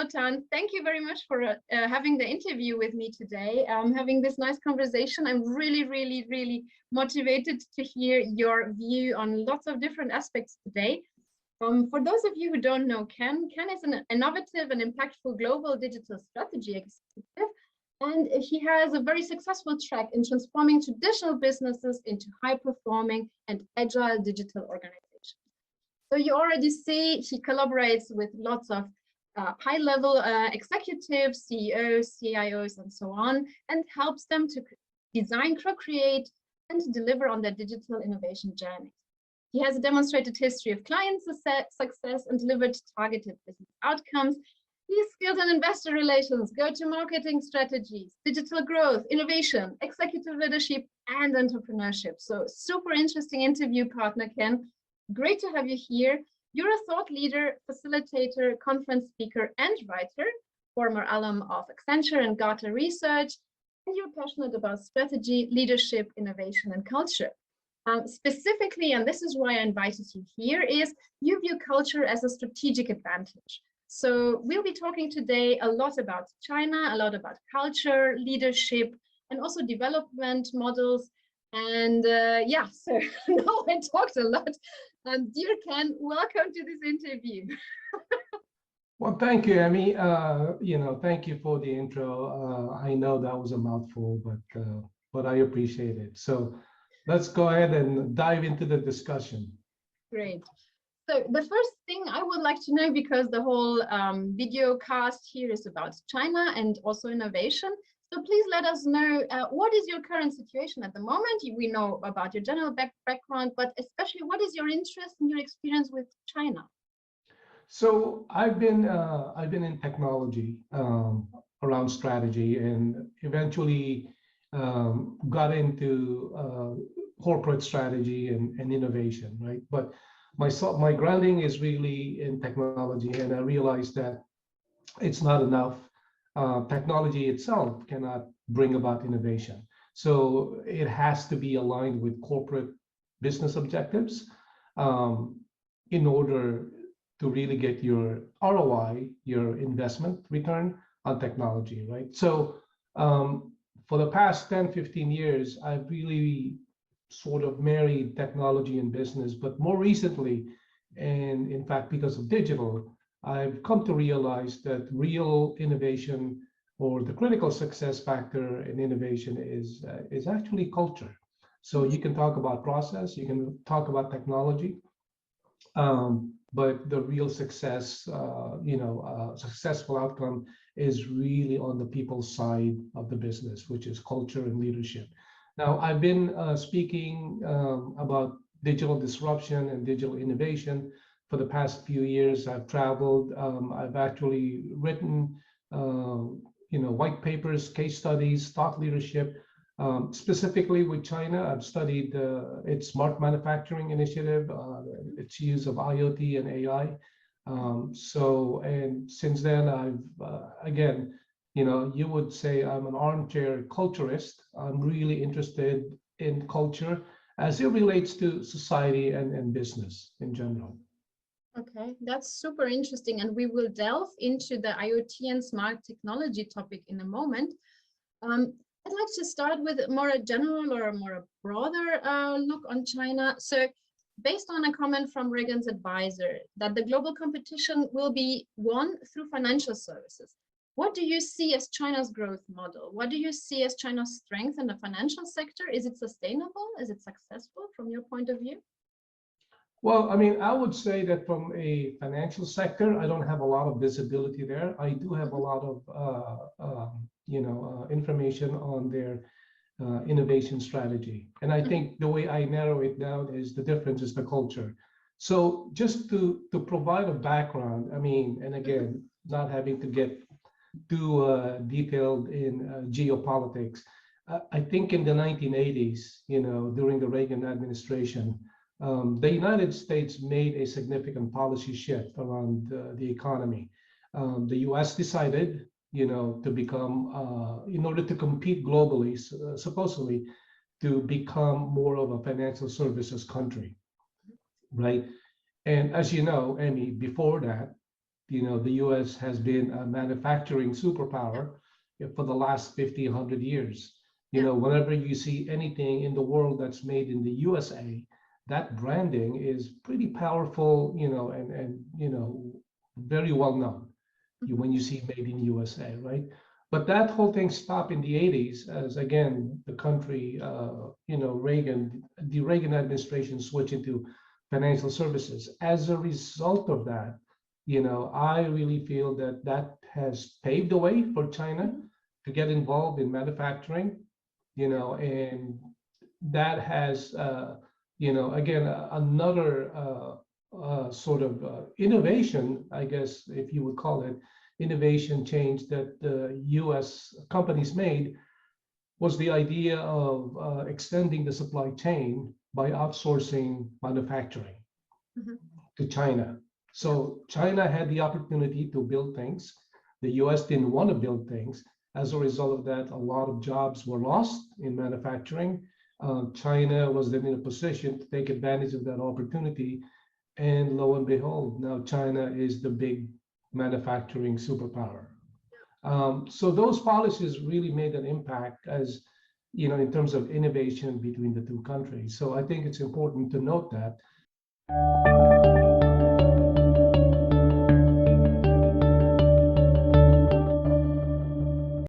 Polotan. Thank you very much for having the interview with me today. Having this nice conversation. I'm really motivated to hear your view on lots of different aspects today. For those of you who don't know Ken is an innovative and impactful global digital strategy executive, and he has a very successful track in transforming traditional businesses into high-performing and agile digital organizations. So you already see he collaborates with lots of high-level executives, CEOs, CIOs, and so on, and helps them to design, co-create, and deliver on their digital innovation journey. He has a demonstrated history of client success and delivered targeted business outcomes. He's skilled in investor relations, go-to-marketing strategies, digital growth, innovation, executive leadership, and entrepreneurship. So super interesting interview partner, Ken. Great to have you here. You're a thought leader, facilitator, conference speaker, and writer, former alum of Accenture and Gartner Research, and you're passionate about strategy, leadership, innovation, and culture. Specifically, and this is why I invited you here, is you view culture as a strategic advantage. So we'll be talking today a lot about China, a lot about culture, leadership, and also development models. And yeah, so now I talked a lot. Dear Ken, welcome to this interview. Well, thank you, Emmy. Thank you for the intro. I know that was a mouthful, but I appreciate it. So let's go ahead and dive into the discussion. Great. So the first thing I would like to know, because the whole video cast here is about China and also innovation. So please let us know what is your current situation at the moment. We know about your general background, but especially what is your interest and your experience with China? So I've been in technology around strategy, and eventually got into corporate strategy and innovation, right? But my grounding is really in technology, and I realized that it's not enough. Technology itself cannot bring about innovation. So it has to be aligned with corporate business objectives in order to really get your ROI, your investment return on technology, right? So for the past 10, 15 years, I've really sort of married technology and business, but more recently, and in fact, because of digital, I've come to realize that real innovation, or the critical success factor in innovation, is actually culture. So you can talk about process, you can talk about technology, but the real success, successful outcome is really on the people's side of the business, which is culture and leadership. Now, I've been speaking about digital disruption and digital innovation for the past few years. I've traveled. I've actually written, white papers, case studies, thought leadership. Specifically with China, I've studied its smart manufacturing initiative, its use of IoT and AI. And since then, I've again, you would say I'm an armchair culturist. I'm really interested in culture as it relates to society and business in general. Okay, that's super interesting, and we will delve into the IoT and smart technology topic in a moment. I'd like to start with more a general or a more broader look on China. So based on a comment from Reagan's advisor that the global competition will be won through financial services, what do you see as China's growth model? What do you see as China's strength in the financial sector? Is it sustainable? Is it successful from your point of view? Well, I mean, I would say that from a financial sector, I don't have a lot of visibility there. I do have a lot of, information on their innovation strategy. And I think the way I narrow it down is the difference is the culture. So just to provide a background, I mean, and again, not having to get too detailed in geopolitics, I think in the 1980s, during the Reagan administration, the United States made a significant policy shift around the economy. The US decided, to become, in order to compete globally, supposedly to become more of a financial services country, right? And as you know, Emmy, before that, the US has been a manufacturing superpower for the last 50, 100 years. Whenever you see anything in the world that's made in the USA, that branding is pretty powerful, and very well known when you see made in USA, right? But that whole thing stopped in the 80s as, again, the country, the Reagan administration switched into financial services. As a result of that, I really feel that that has paved the way for China to get involved in manufacturing, and that has, again, another sort of innovation, I guess, if you would call it, innovation change that the US companies made was the idea of extending the supply chain by outsourcing manufacturing to China. So China had the opportunity to build things. The US didn't want to build things. As a result of that, a lot of jobs were lost in manufacturing. China was then in a position to take advantage of that opportunity. And lo and behold, now China is the big manufacturing superpower. So those policies really made an impact as, in terms of innovation between the two countries. So I think it's important to note that.